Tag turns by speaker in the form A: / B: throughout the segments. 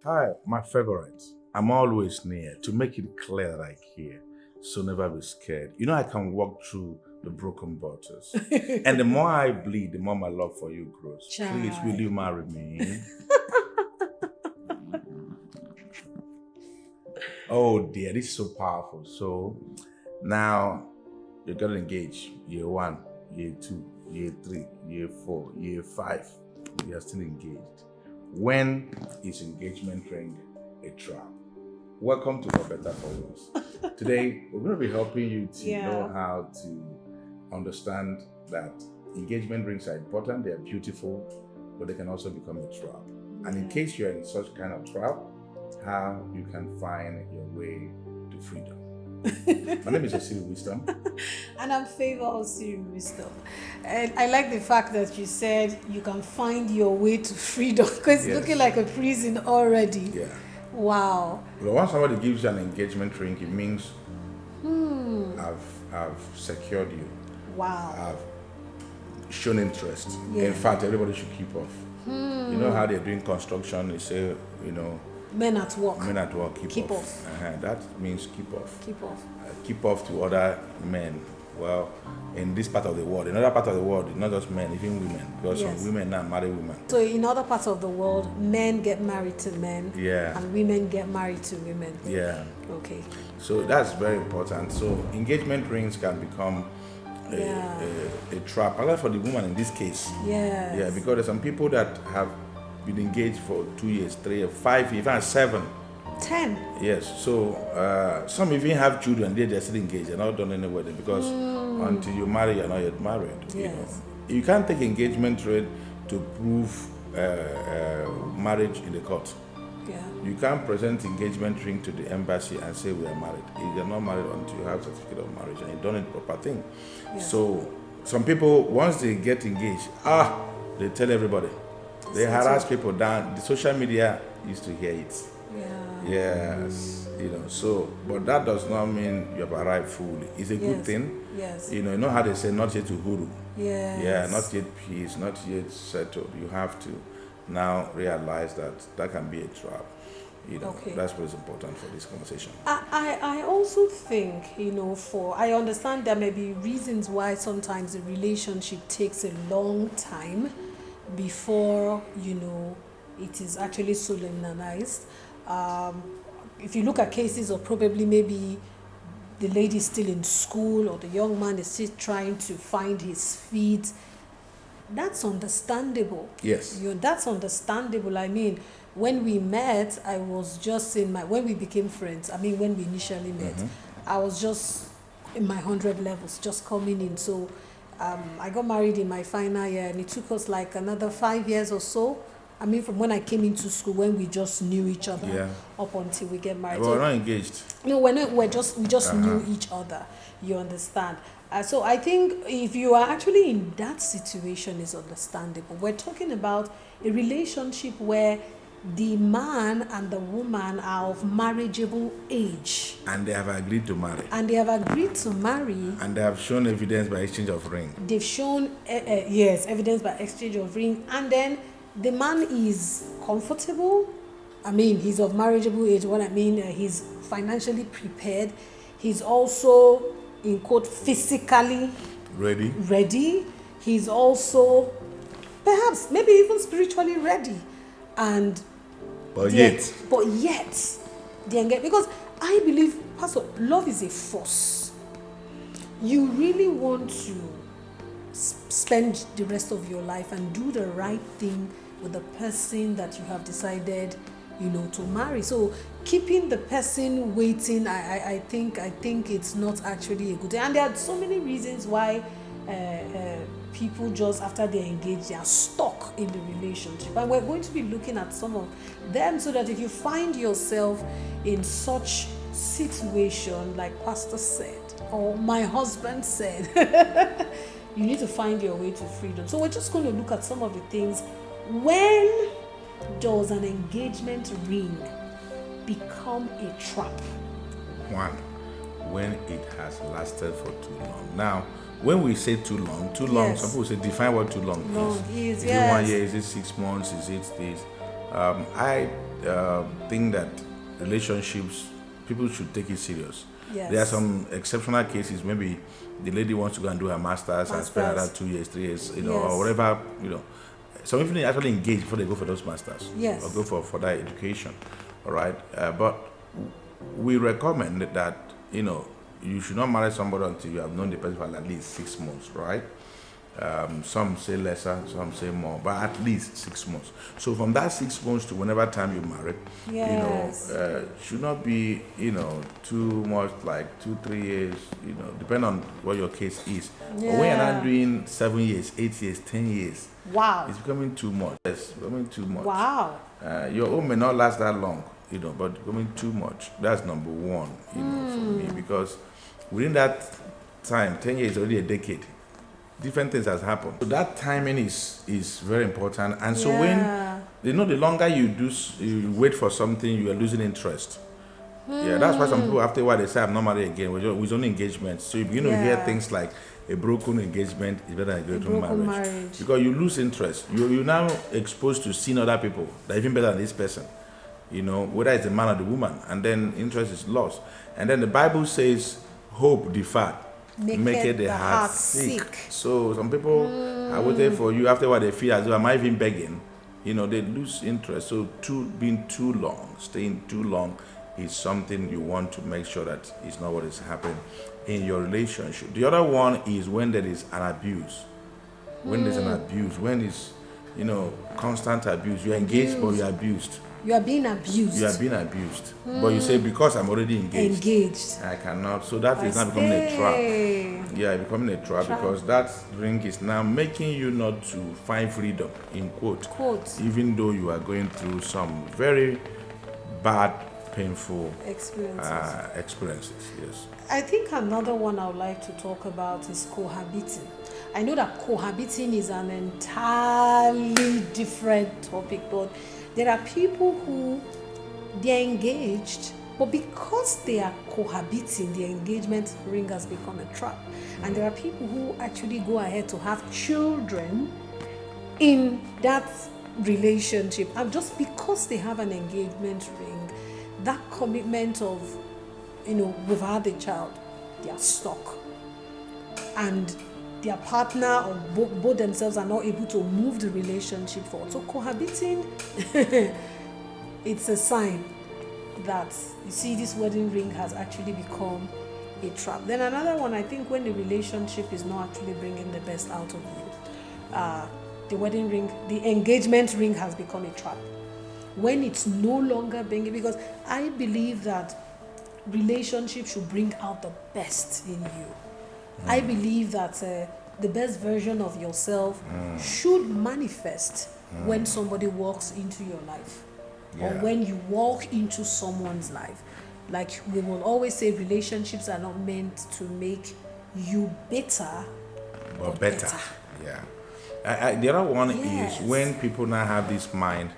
A: Hi, my favorite. I'm always near to make it clear that I care. So never be scared. You know I can walk through the broken bottles. And the more I bleed, the more my love for you grows. Please, will
B: Child.
A: you marry me? Oh dear, this is so powerful. So now you got engaged. Year one, year two, year three, year four, year five. You are still engaged. When is engagement ring a trap? Welcome to For Better For Worse. Today, we're going to be helping you to know
B: Yeah.
A: how to understand that engagement rings are important, they are beautiful, but they can also become a trap. And in case you're in such kind of trap, how you can find your way to freedom. My name is OSIRI Wisdom.
B: And I'm favor OSIRI wisdom. And I like the fact that you said you can find your way to freedom because it's
A: Yes.
B: looking like a prison already.
A: Yeah.
B: Wow.
A: But once somebody gives you an engagement ring, it means I've secured you.
B: Wow.
A: I've shown interest.
B: Yeah.
A: In fact, everybody should keep off. You know how they're doing construction, they say,
B: Men at work.
A: men at work,
B: Keep off.
A: That means keep off.
B: Keep off.
A: Keep off to other men. Well, in this part of the world, in other part of the world, it's not just men, even women. Because
B: Yes.
A: some women now marry women.
B: So in other parts of the world, men get married to men.
A: Yeah.
B: And women get married to women.
A: Yeah.
B: Okay.
A: So that's very important. So engagement rings can become a trap. Rather for the woman in this case.
B: Yes.
A: Yeah, because there's some people that have been engaged for 2 years, 3 years, 5 years, even 7.
B: 10.
A: Yes, so some even have children, they're still engaged, they're not done any wedding because until you marry, you're not yet married.
B: Yes.
A: You can't take engagement ring to prove marriage in the court.
B: Yeah.
A: You can't present engagement ring to the embassy and say we are married. You're not married until you have certificate of marriage and you've done it proper thing.
B: Yes.
A: So some people, once they get engaged, they tell everybody. They harass people down. The social media used to hear it.
B: Yeah.
A: Yes, so, but that does not mean you have arrived fully. It's a good
B: Yes.
A: thing.
B: Yes.
A: You know how they say, not yet to huru.
B: Yes.
A: Yeah, not yet peace, not yet settled. You have to now realize that can be a trap.
B: Okay.
A: That's what is important for this conversation.
B: I also think, I understand there may be reasons why sometimes a relationship takes a long time before, it is actually solemnized. If you look at cases of probably maybe the lady is still in school or the young man is still trying to find his feet, that's understandable.
A: Yes.
B: That's understandable. I mean, when we met, I was just when we became friends, when we initially met, I was just in my 100 levels, just coming in. So I got married in my final year and it took us like another 5 years or so. From when I came into school, when we just knew each other up until we get married.
A: But we're not engaged.
B: No, we just knew each other. You understand? So I think if you are actually in that situation, is understandable. We're talking about a relationship where the man and the woman are of marriageable age.
A: And they have agreed to marry.
B: And they have agreed to marry.
A: And they have shown evidence by exchange of ring.
B: They've shown, evidence by exchange of ring. And then the man is comfortable. He's of marriageable age. What I mean, he's financially prepared. He's also, in quote, physically ready. He's also, perhaps, maybe even spiritually ready. But yet, they engage. Because I believe, Pastor, love is a force. You really want to spend the rest of your life and do the right thing with the person that you have decided, to marry. So keeping the person waiting, I think it's not actually a good thing. And there are so many reasons why people just after they're engaged, they are stuck in the relationship. And we're going to be looking at some of them so that if you find yourself in such situation, like Pastor said, or my husband said, you need to find your way to freedom. So we're just going to look at some of the things. When does an engagement ring become a trap?
A: One, when it has lasted for too long. Now, when we say too long, some people say define what too long is.
B: Is
A: it 1 year? Is it 6 months? Is it this? I think that relationships, people should take it serious.
B: Yes.
A: There are some exceptional cases. Maybe the lady wants to go and do her masters and spend another 2 years, 3 years,
B: Yes.
A: or whatever, Some people actually engage before they go for those masters.
B: Yes.
A: Or go for that education. All right. But we recommend that, you should not marry somebody until you have known the person for at least 6 months, right? Some say lesser, some say more, but at least 6 months. So from that 6 months to whenever time you marry,
B: Yes.
A: should not be, too much, like 2-3 years, depending on what your case is. But when you're not doing 7 years, 8 years, 10 years,
B: Wow.
A: it's becoming too much. It's becoming too much.
B: Wow.
A: Your home may not last that long, but becoming too much. That's number one, for me, because within that time, 10 years is already a decade. Different things has happened. So that timing is very important. And so when the longer you wait for something, you are losing interest. Yeah, that's why some people after a while they say I'm not married again. With only engagement. So you begin to hear things like a broken engagement is better than a broken marriage. Because you lose interest. You're now exposed to seeing other people that are even better than this person. Whether it's the man or the woman, and then interest is lost. And then the Bible says hope deferred make the heart sick. So some people are waiting for you. After what they feel as though, am I even begging? They lose interest. So staying too long is something you want to make sure that it's not what is happening in your relationship. The other one is when there is an abuse. When there's an abuse, when it's constant abuse. You're engaged but you're abused.
B: You are being abused.
A: You are being abused. But you say, because I'm already engaged. I cannot. So that is now becoming a trap. Yeah, becoming a trap because that ring is now making you not to find freedom, in quote. Even though you are going through some very bad, painful experiences. Yes.
B: I think another one I would like to talk about is cohabiting. I know that cohabiting is an entirely different topic, but there are people who they're engaged, but because they are cohabiting, the engagement ring has become a trap. And there are people who actually go ahead to have children in that relationship. And just because they have an engagement ring, that commitment of, we've had a child, they are stuck. And their partner or both themselves are not able to move the relationship forward. So cohabiting, it's a sign that, you see, this wedding ring has actually become a trap. Then another one, I think, when the relationship is not actually bringing the best out of you, the wedding ring, the engagement ring has become a trap. When it's no longer bringing, because I believe that relationships should bring out the best in you. I believe that the best version of yourself should manifest when somebody walks into your life or when you walk into someone's life. Like we will always say, relationships are not meant to make you bitter, but better.
A: Yeah. The other one is when people now have this mind,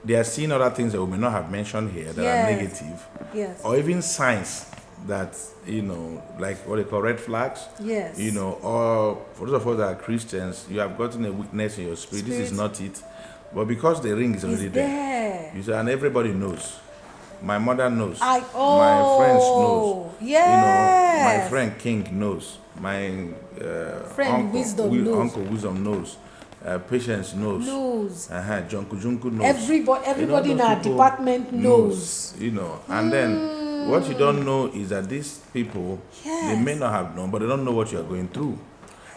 A: they are seeing other things that we may not have mentioned here that are negative, or even signs that, like what they call red flags.
B: Yes.
A: Or for those of us that are Christians, you have gotten a weakness in your spirit. This is not it. But because the ring is already there. You say, and everybody knows. My mother knows. My friends knows.
B: Yes.
A: My friend King knows. My
B: friend
A: Uncle Wisdom knows. Patience knows. Junku knows.
B: Everybody in our department knows.
A: And then what you don't know is that these people, they may not have known, but they don't know what you are going through.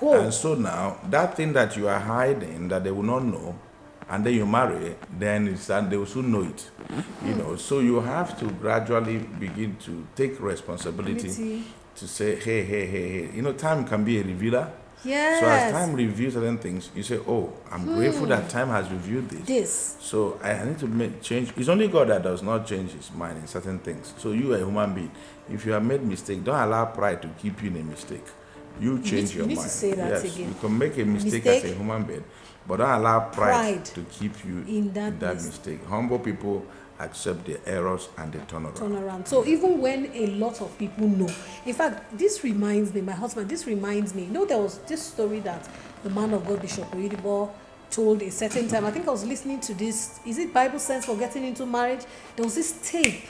A: And so now, that thing that you are hiding, that they will not know, and then you marry, then they will soon know it. So you have to gradually begin to take responsibility to say, hey. Time can be a revealer.
B: Yes.
A: So as time reveals certain things, you say, I'm grateful that time has revealed this. So I need to make change. It's only God that does not change his mind in certain things. So you are a human being. If you have made mistake, don't allow pride to keep you in a mistake. You change your mind.
B: To say that again.
A: You can make a mistake as a human being, but don't allow pride to keep you in that mistake. Humble people accept their errors and they turn around.
B: So even when a lot of people know, in fact, this reminds me, there was this story that the man of God, Bishop Oyedepo, told a certain time, I think I was listening to this, is it Bible Sense for Getting Into Marriage? There was this tape.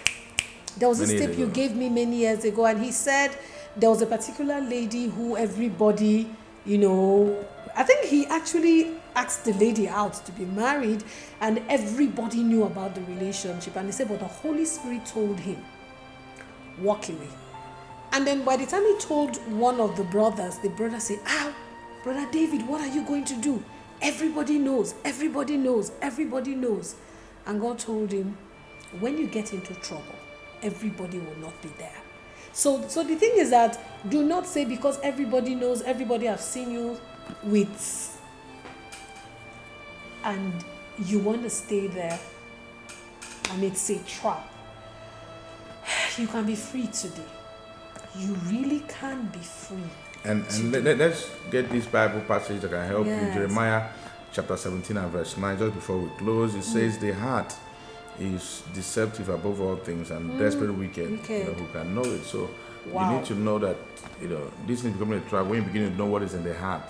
B: You gave me many years ago, and he said there was a particular lady who everybody, I think he actually asked the lady out to be married, and everybody knew about the relationship. And he said, but the Holy Spirit told him, walk away. And then by the time he told one of the brothers, the brother said, Brother David, what are you going to do? Everybody knows, everybody knows, everybody knows. And God told him, when you get into trouble, everybody will not be there. So the thing is that, do not say because everybody knows, everybody has seen you with, and you want to stay there, and it's a trap. You can be free today. You really can be free.
A: And let's get this Bible passage that can help you. Jeremiah chapter 17 and verse 9, just before we close, it says, the heart is deceptive above all things and desperate wicked. Who can know it. So you need to know that this is becoming a trap when you begin to know what is in the heart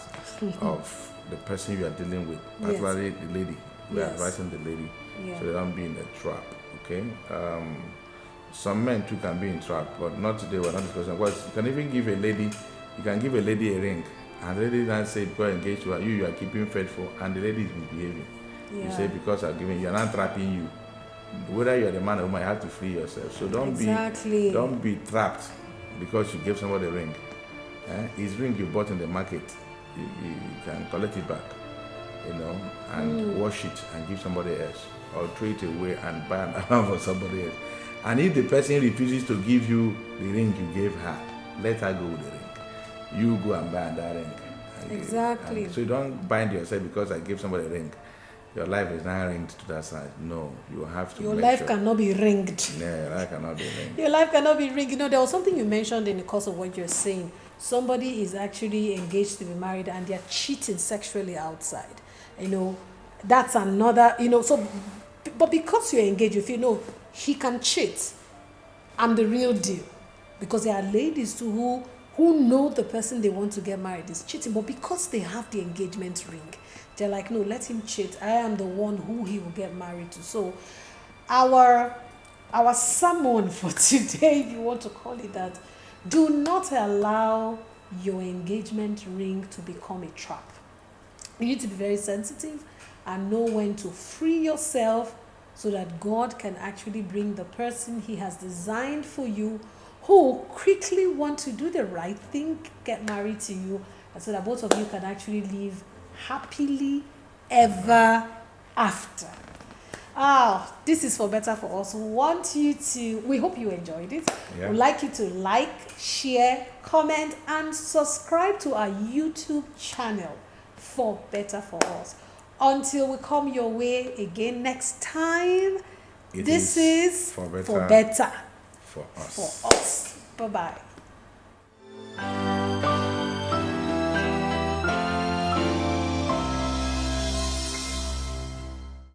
A: of the person you are dealing with, particularly the lady. We are advising the lady so they don't be in a trap. Okay. Some men too can be in trap, but not today. We're not discussing. Because you can even give a lady a ring, and the lady then say, because I'm engaged to her, you are keeping faithful, and the lady is misbehaving. You say, because I'm giving you, I'm not trapping you. Whether you're the man or woman, you have to free yourself. So don't be trapped because you gave somebody a ring. His ring you bought in the market, you can collect it back, and wash it and give somebody else, or throw it away and buy another for somebody else. And if the person refuses to give you the ring you gave her, let her go with the ring. You go and buy that ring.
B: Exactly.
A: So you don't bind yourself because I gave somebody a ring. Your life is not ringed to that side. No, you have to.
B: Your life cannot be ringed.
A: Yeah, your life cannot be ringed.
B: Your life cannot be ringed. There was something you mentioned in the course of what you're saying. Somebody is actually engaged to be married and they're cheating sexually outside. That's another, so, but because you're engaged, if he can cheat, I'm the real deal. Because there are ladies too who know the person they want to get married is cheating, but because they have the engagement ring, they're like, no, let him cheat. I am the one who he will get married to. So our sermon for today, if you want to call it that, do not allow your engagement ring to become a trap. You need to be very sensitive and know when to free yourself so that God can actually bring the person he has designed for you, who quickly want to do the right thing, get married to you, and so that both of you can actually live happily ever after. This is for better for us. We hope you enjoyed it. We'd like you to like, share, comment, and subscribe to our YouTube channel for better for us. Until we come your way again next time, this is for better for us. Bye-bye.